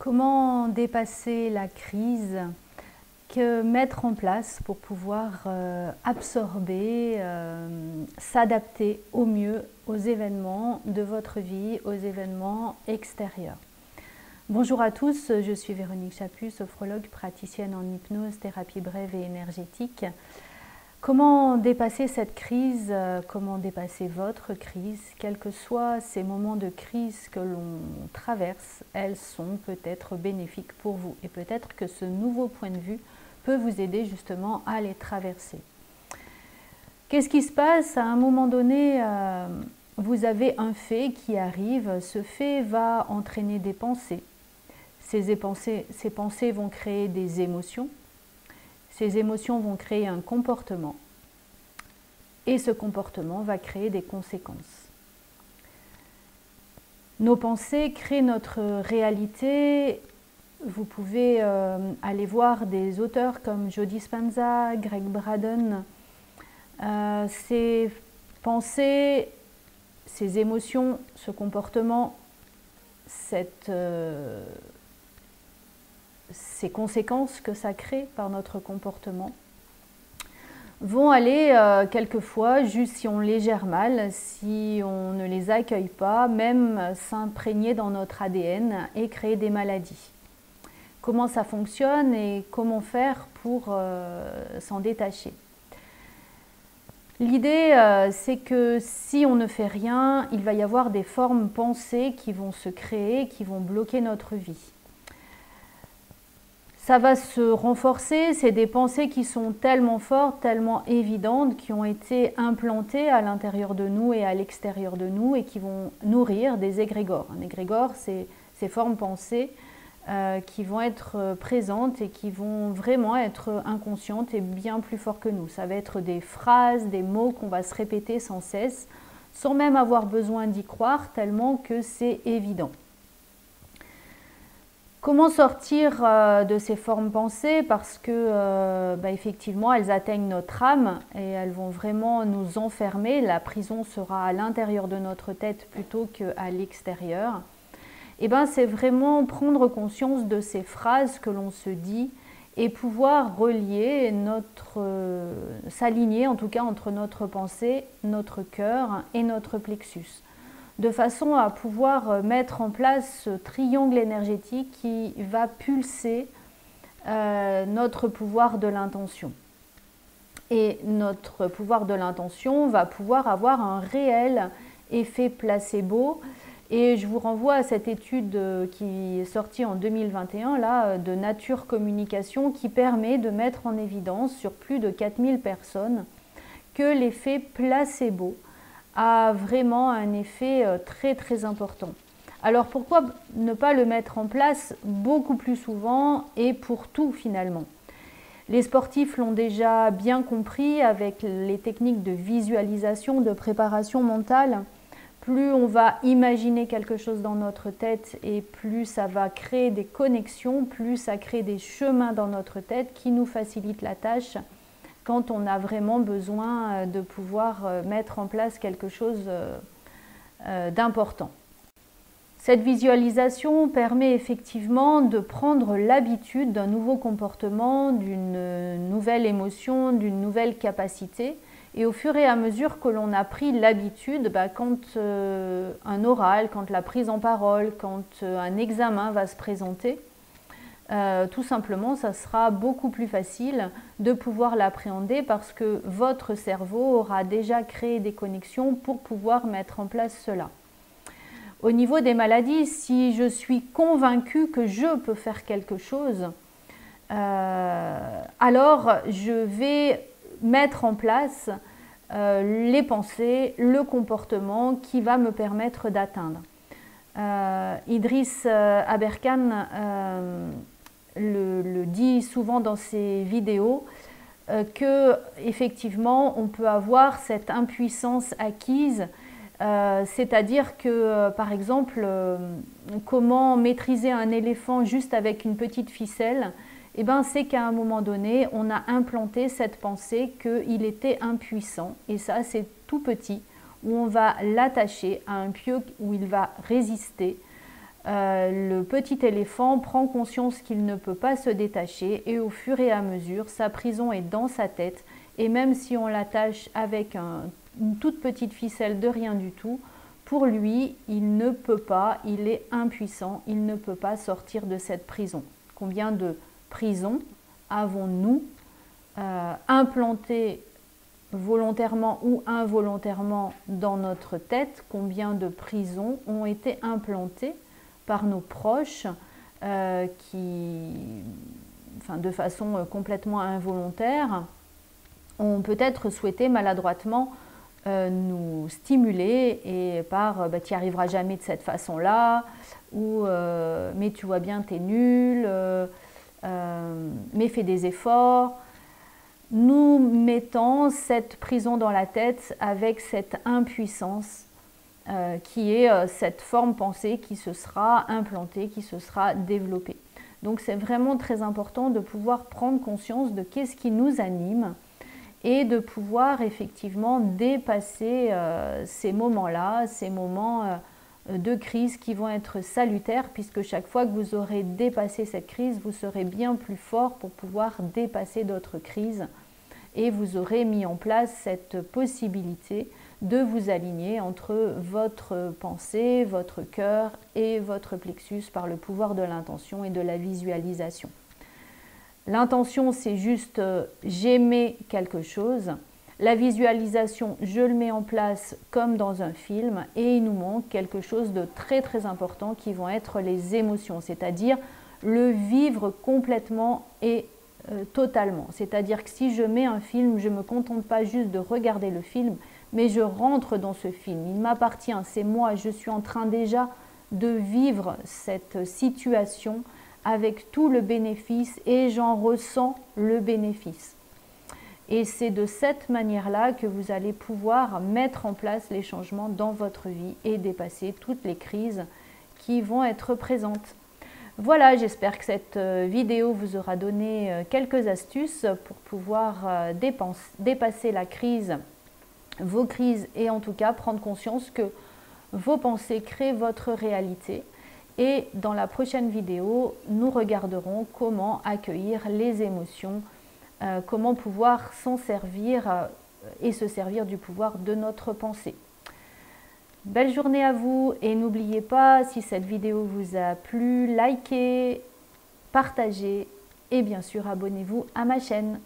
Comment dépasser la crise? Que mettre en place pour pouvoir absorber, s'adapter au mieux aux événements de votre vie, aux événements extérieurs. Bonjour à tous, je suis Véronique Chaput, sophrologue, praticienne en hypnose, thérapie brève et énergétique. Comment dépasser cette crise? Comment dépasser votre crise? Quels que soient ces moments de crise que l'on traverse, elles sont peut-être bénéfiques pour vous. Et peut-être que ce nouveau point de vue peut vous aider justement à les traverser. Qu'est-ce qui se passe? À un moment donné, vous avez un fait qui arrive. Ce fait va entraîner des pensées. Ces pensées vont créer des émotions. Ces émotions vont créer un comportement. Et ce comportement va créer des conséquences. Nos pensées créent notre réalité. Vous pouvez aller voir des auteurs comme Joe Dispenza, Greg Braden. Ces pensées, ces émotions, ce comportement, ces conséquences que ça crée par notre comportement vont aller quelquefois, juste si on les gère mal, si on ne les accueille pas, même s'imprégner dans notre ADN et créer des maladies. Comment ça fonctionne et comment faire pour s'en détacher? L'idée, c'est que si on ne fait rien, il va y avoir des formes pensées qui vont se créer, qui vont bloquer notre vie. Ça va se renforcer, c'est des pensées qui sont tellement fortes, tellement évidentes, qui ont été implantées à l'intérieur de nous et à l'extérieur de nous et qui vont nourrir des égrégores. Un égrégore, c'est ces formes pensées qui vont être présentes et qui vont vraiment être inconscientes et bien plus fortes que nous. Ça va être des phrases, des mots qu'on va se répéter sans cesse, sans même avoir besoin d'y croire, tellement que c'est évident. Comment sortir de ces formes pensées? Parce que effectivement, elles atteignent notre âme et elles vont vraiment nous enfermer. La prison sera à l'intérieur de notre tête plutôt qu'à l'extérieur. Et c'est vraiment prendre conscience de ces phrases que l'on se dit et pouvoir relier s'aligner en tout cas entre notre pensée, notre cœur et notre plexus, de façon à pouvoir mettre en place ce triangle énergétique qui va pulser notre pouvoir de l'intention. Et notre pouvoir de l'intention va pouvoir avoir un réel effet placebo. Et je vous renvoie à cette étude qui est sortie en 2021 là, de Nature Communication qui permet de mettre en évidence sur plus de 4000 personnes que l'effet placebo a vraiment un effet très très important. Alors pourquoi ne pas le mettre en place beaucoup plus souvent et pour tout finalement? Les sportifs l'ont déjà bien compris avec les techniques de visualisation, de préparation mentale. Plus on va imaginer quelque chose dans notre tête et plus ça va créer des connexions, plus ça crée des chemins dans notre tête qui nous facilitent la tâche quand on a vraiment besoin de pouvoir mettre en place quelque chose d'important. Cette visualisation permet effectivement de prendre l'habitude d'un nouveau comportement, d'une nouvelle émotion, d'une nouvelle capacité. Et au fur et à mesure que l'on a pris l'habitude, quand un oral, quand la prise en parole, quand un examen va se présenter, tout simplement, ça sera beaucoup plus facile de pouvoir l'appréhender parce que votre cerveau aura déjà créé des connexions pour pouvoir mettre en place cela. Au niveau des maladies, si je suis convaincue que je peux faire quelque chose, alors je vais mettre en place les pensées, le comportement qui va me permettre d'atteindre. Idriss Aberkan le dit souvent dans ses vidéos que effectivement on peut avoir cette impuissance acquise, c'est-à-dire que par exemple comment maîtriser un éléphant juste avec une petite ficelle, c'est qu'à un moment donné on a implanté cette pensée qu'il était impuissant et ça c'est tout petit où on va l'attacher à un pieu où il va résister le petit éléphant prend conscience qu'il ne peut pas se détacher et au fur et à mesure, sa prison est dans sa tête et même si on l'attache avec une toute petite ficelle de rien du tout, pour lui, il ne peut pas, il est impuissant, il ne peut pas sortir de cette prison. Combien de prisons avons-nous implantées volontairement ou involontairement dans notre tête? Combien de prisons ont été implantées par nos proches de façon complètement involontaire, ont peut-être souhaité maladroitement nous stimuler et par tu n'y arriveras jamais de cette façon-là, ou mais tu vois bien, t'es nul, mais fais des efforts. Nous mettons cette prison dans la tête avec cette impuissance qui est cette forme pensée qui se sera implantée, qui se sera développée. Donc c'est vraiment très important de pouvoir prendre conscience de qu'est-ce qui nous anime et de pouvoir effectivement dépasser ces moments-là, ces moments de crise qui vont être salutaires, puisque chaque fois que vous aurez dépassé cette crise, vous serez bien plus fort pour pouvoir dépasser d'autres crises et vous aurez mis en place cette possibilité de vous aligner entre votre pensée, votre cœur et votre plexus par le pouvoir de l'intention et de la visualisation. L'intention, c'est juste j'aimais quelque chose. La visualisation, je le mets en place comme dans un film et il nous manque quelque chose de très très important qui vont être les émotions, c'est-à-dire le vivre complètement et totalement. C'est-à-dire que si je mets un film, je ne me contente pas juste de regarder le film, mais je rentre dans ce film. Il m'appartient, c'est moi, je suis en train déjà de vivre cette situation avec tout le bénéfice et j'en ressens le bénéfice. Et c'est de cette manière-là que vous allez pouvoir mettre en place les changements dans votre vie et dépasser toutes les crises qui vont être présentes. Voilà, j'espère que cette vidéo vous aura donné quelques astuces pour pouvoir dépasser la crise, vos crises et en tout cas prendre conscience que vos pensées créent votre réalité. Et dans la prochaine vidéo, nous regarderons comment accueillir les émotions, comment pouvoir s'en servir et se servir du pouvoir de notre pensée. Belle journée à vous et n'oubliez pas, si cette vidéo vous a plu, likez, partagez et bien sûr abonnez-vous à ma chaîne.